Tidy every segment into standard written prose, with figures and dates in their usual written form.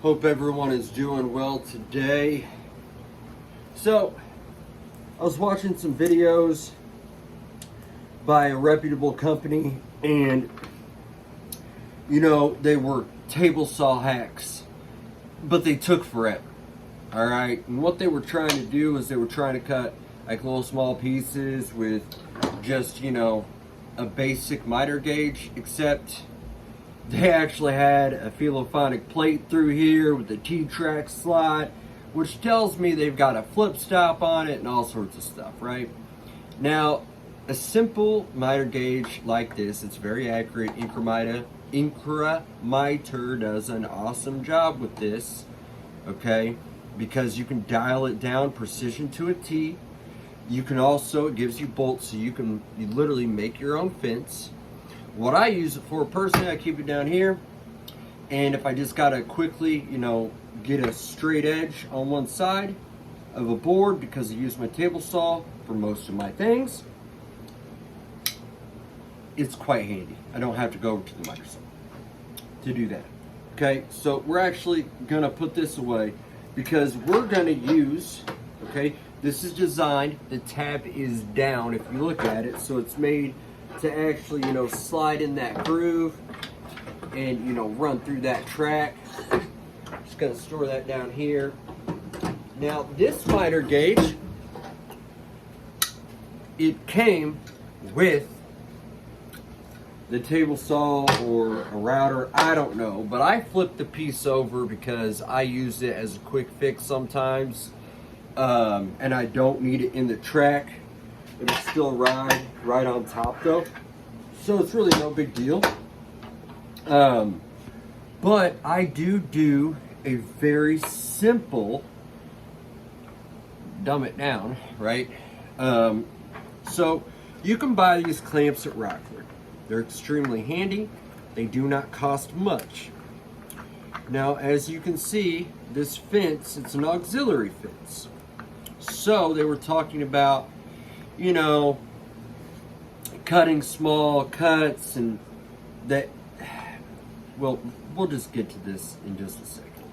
Hope everyone is doing well today. So, I was watching some videos by a reputable company, and they were table saw hacks, but they took forever. All right, and what they were trying to do is they were trying to cut like little small pieces with just a basic miter gauge, except they actually had a philophonic plate through here with a T-track slot, which tells me they've got a flip stop on it and all sorts of stuff, right? Now, a simple miter gauge like this, it's very accurate. Incremiter does an awesome job with this, okay? Because you can dial it down precision to a T. You can also, it gives you bolts, so you literally make your own fence. What I use it for personally, I keep it down here, and if I just gotta quickly, get a straight edge on one side of a board, because I use my table saw for most of my things, it's quite handy. I don't have to go over to the miter saw to do that. Okay, so we're actually gonna put this away because we're gonna use, okay, this is designed, the tab is down if you look at it, so it's made to actually, slide in that groove and, run through that track. Just gonna store that down here. Now, this miter gauge, it came with the table saw or a router, I don't know, but I flipped the piece over because I use it as a quick fix sometimes, and I don't need it in the track. It'll still ride right on top though, so it's really no big deal. But I do a very simple dumb it down, right? So you can buy these clamps at Rockford. They're extremely handy. They do not cost much. Now, as you can see, this fence, it's an auxiliary fence. So they were talking about cutting small cuts, and that, well, we'll just get to this in just a second.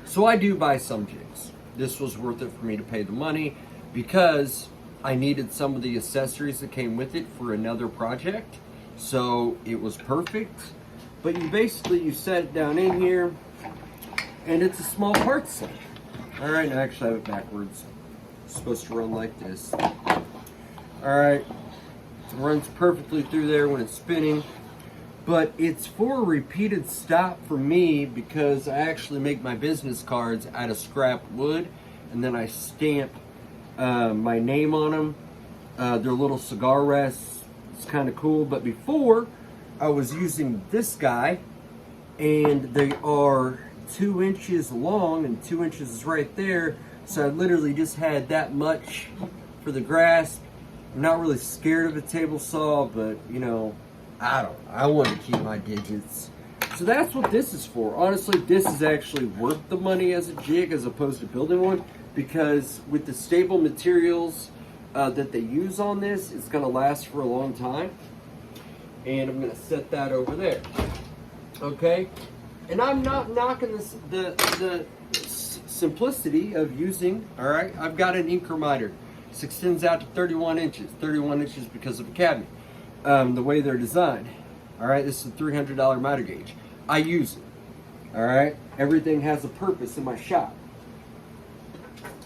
So I do buy some jigs. This was worth it for me to pay the money because I needed some of the accessories that came with it for another project. So it was perfect. But you set it down in here, and it's a small part set. All right, I actually have it backwards. It's supposed to run like this. Alright, it runs perfectly through there when it's spinning, but it's for a repeated stop for me because I actually make my business cards out of scrap wood, and then I stamp my name on them. They're little cigar rests. It's kind of cool, but before I was using this guy, and they are 2 inches long and 2 inches is right there, so I literally just had that much for the grasp. I'm not really scared of a table saw, but I want to keep my digits. So that's what this is for. Honestly, this is actually worth the money as a jig as opposed to building one, because with the stable materials that they use on this, it's going to last for a long time. And I'm going to set that over there. Okay? And I'm not knocking the simplicity of using, all right? I've got an incremiter. This extends out to 31 inches. 31 inches because of a cabinet. The way they're designed. All right, this is a $300 miter gauge. I use it. All right, everything has a purpose in my shop.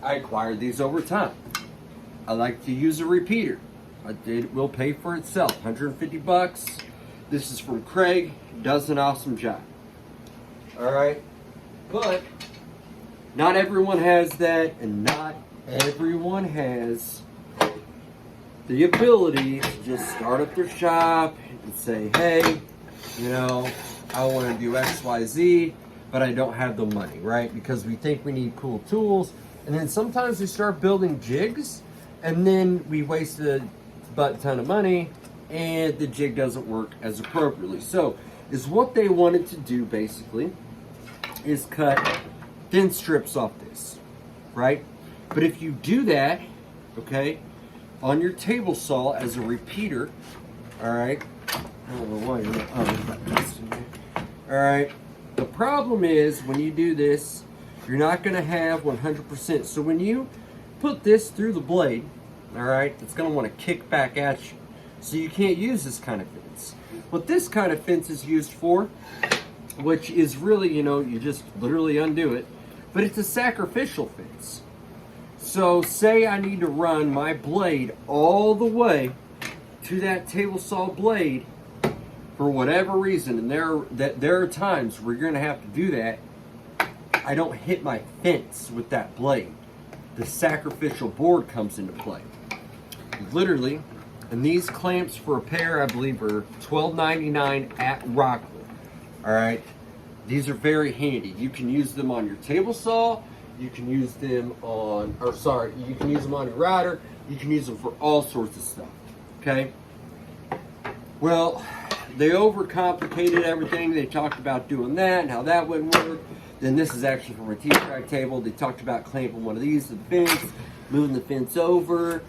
I acquired these over time. I like to use a repeater. It will pay for itself. 150 bucks. This is from Craig. Does an awesome job. All right, but not everyone has that, and not everyone has the ability to just start up their shop and say, hey, I want to do X, Y, Z, but I don't have the money, right? Because we think we need cool tools, and then sometimes we start building jigs, and then we waste a ton of money, and the jig doesn't work as appropriately. So, is what they wanted to do basically is cut thin strips off this, right? But if you do that, okay, on your table saw as a repeater, all right, I don't know why you're not, all right, The problem is when you do this, you're not going to have 100%. So when you put this through the blade, all right, it's going to want to kick back at you. So you can't use this kind of fence. What this kind of fence is used for, which is really, you just literally undo it, but it's a sacrificial fence. So say I need to run my blade all the way to that table saw blade for whatever reason, and there are times where you're going to have to do that. I don't hit my fence with that blade. The sacrificial board comes into play. Literally, and these clamps for a pair, I believe, are $12.99 at Rockwood. All right, these are very handy. You can use them on your table saw. You can use them on, you can use them on your router. You can use them for all sorts of stuff. Okay. Well, they overcomplicated everything. They talked about doing that and how that wouldn't work. Then this is actually from a T-track table. They talked about clamping one of these to the fence, moving the fence over,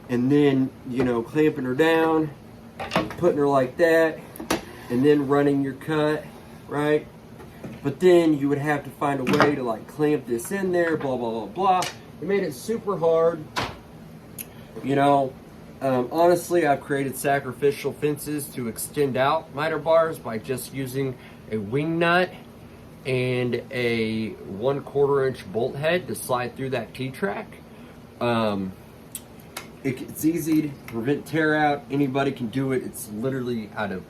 and then, clamping her down, putting her like that, and then running your cut, right? But then you would have to find a way to like clamp this in there, blah, blah, blah, blah. It made it super hard. Honestly, I've created sacrificial fences to extend out miter bars by just using a wing nut and a 1/4 inch bolt head to slide through that T-track. It's easy to prevent tear out. Anybody can do it. It's literally out of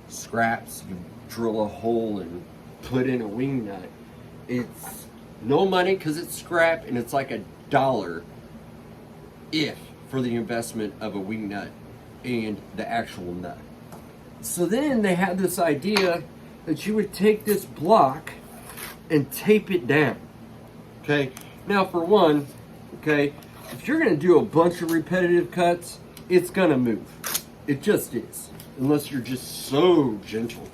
scraps. You drill a hole and put in a wing nut. It's no money because it's scrap, and it's like $1 if for the investment of a wing nut and the actual nut. So then they had this idea that you would take this block and tape it down. Okay, now for one, okay, if you're gonna do a bunch of repetitive cuts, it's gonna move. It just is, unless you're just so gentle.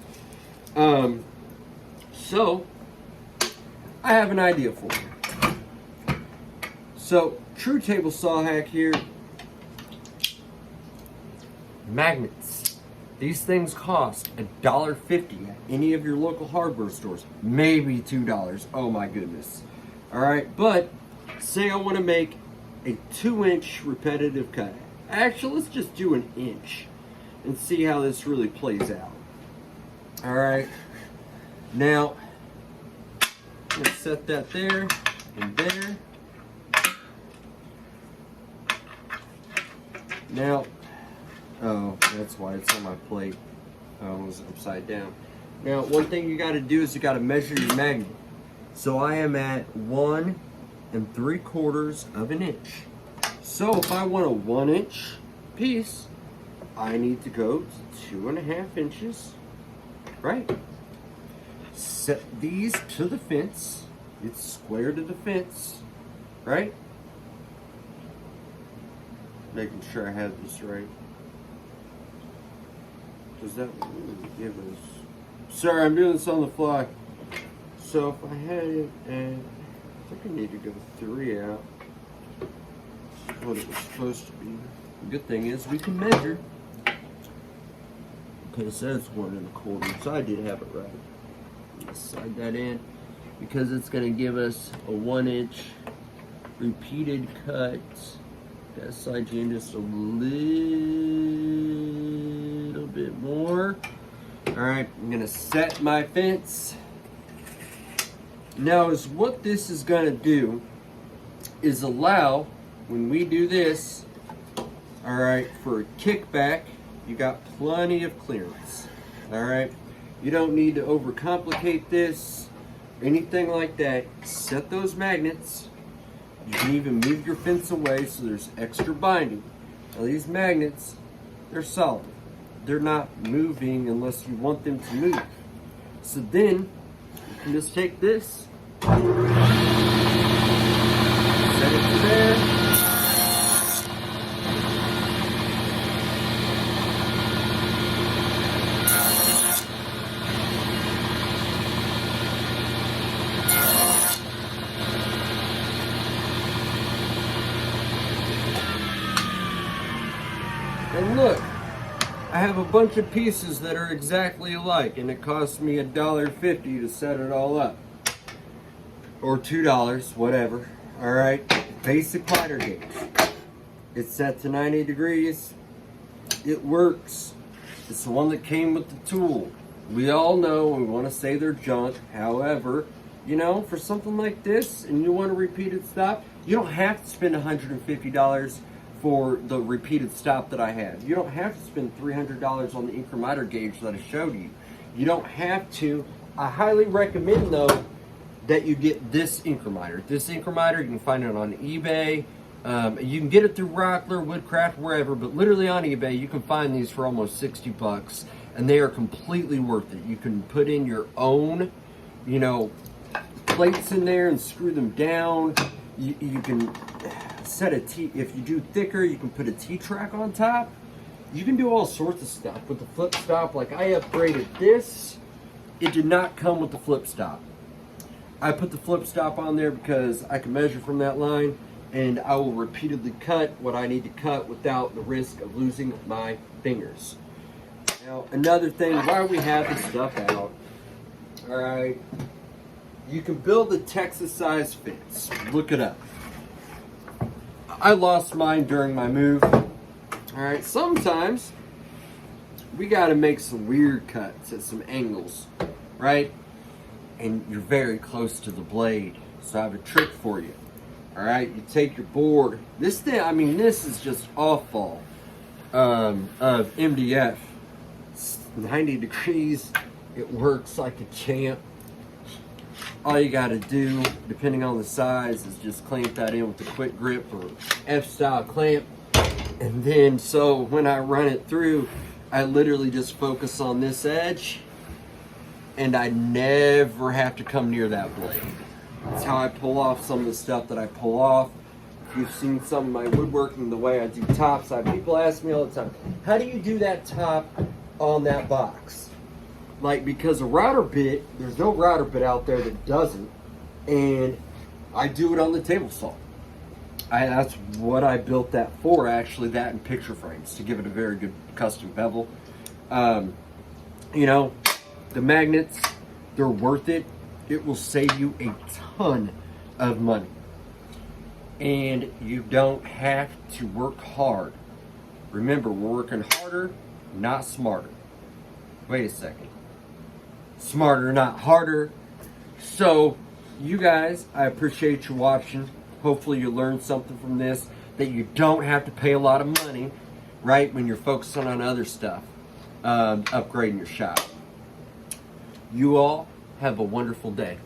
So I have an idea for you. So true table saw hack here. Magnets. These things cost $1.50 at any of your local hardware stores. Maybe $2. Oh my goodness. Alright, but say I want to make a 2-inch repetitive cut. Actually, let's just do an inch and see how this really plays out. Alright. Now, I'm going to set that there and there. Now, oh, that's why it's on my plate. Oh, it was upside down. Now, one thing you got to do is you got to measure your magnet. So I am at 1 3/4 inch. So if I want a 1-inch piece, I need to go to 2.5 inches, right? Set these to the fence. It's square to the fence, right? Making sure I have this right. Does that really give us... Sorry, I'm doing this on the fly. So if I had it at... I think I need to go 3 out. What it was supposed to be. The good thing is we can measure. Okay, so that's 1 1/4. So I did have it right. Let's slide that in because it's going to give us a 1-inch repeated cut. Gotta slide you in just a little bit more. Alright, I'm gonna set my fence. Now is what this is gonna do is allow, when we do this, alright, for a kickback, you got plenty of clearance. Alright, you don't need to overcomplicate this, anything like that. Set those magnets. You can even move your fence away so there's extra binding. Now these magnets, they're solid. They're not moving unless you want them to move. So then, you can just take this, set it to there. And look, I have a bunch of pieces that are exactly alike, and it costs me $1.50 to set it all up. Or $2, whatever. Alright, basic miter gauge. It's set to 90 degrees. It works. It's the one that came with the tool. We all know we want to say they're junk. However, you know, for something like this, and you want a repeated stop, you don't have to spend $150 for the repeated stop that I have. You don't have to spend $300 on the miter gauge that I showed you. You don't have to. I highly recommend, though, that you get this miter. This miter, you can find it on eBay. You can get it through Rockler, Woodcraft, wherever, but literally on eBay, you can find these for almost 60 bucks, and they are completely worth it. You can put in your own, you know, plates in there and screw them down. You can set a T, if you do thicker, you can put a T-track on top. You can do all sorts of stuff with the flip stop. Like I upgraded this. It did not come with the flip stop. I put the flip stop on there because I can measure from that line, and I will repeatedly cut what I need to cut without the risk of losing my fingers. Now, another thing, while we have this stuff out, all right, you can build the Texas size fence. Look it up. I lost mine during my move. All right, sometimes we got to make some weird cuts at some angles, right? And you're very close to the blade. So I have a trick for you. All right, you take your board. This thing, I mean, this is just off-fall of MDF. It's 90 degrees. It works like a champ. All you got to do, depending on the size, is just clamp that in with a quick grip or F-style clamp. And then, so when I run it through, I literally just focus on this edge, and I never have to come near that blade. That's how I pull off some of the stuff that I pull off. If you've seen some of my woodworking, the way I do tops, people ask me all the time, how do you do that top on that box? Like, because a router bit, there's no router bit out there that doesn't, and I do it on the table saw. That's what I built that for, actually, that and picture frames, to give it a very good custom bevel. You know, the magnets, they're worth it. It will save you a ton of money. And you don't have to work hard. Remember, we're working harder, not smarter. Wait a second. Smarter, not harder. So, you guys, I appreciate you watching. Hopefully you learned something from this, that you don't have to pay a lot of money, right, when you're focusing on other stuff, upgrading your shop. You all have a wonderful day.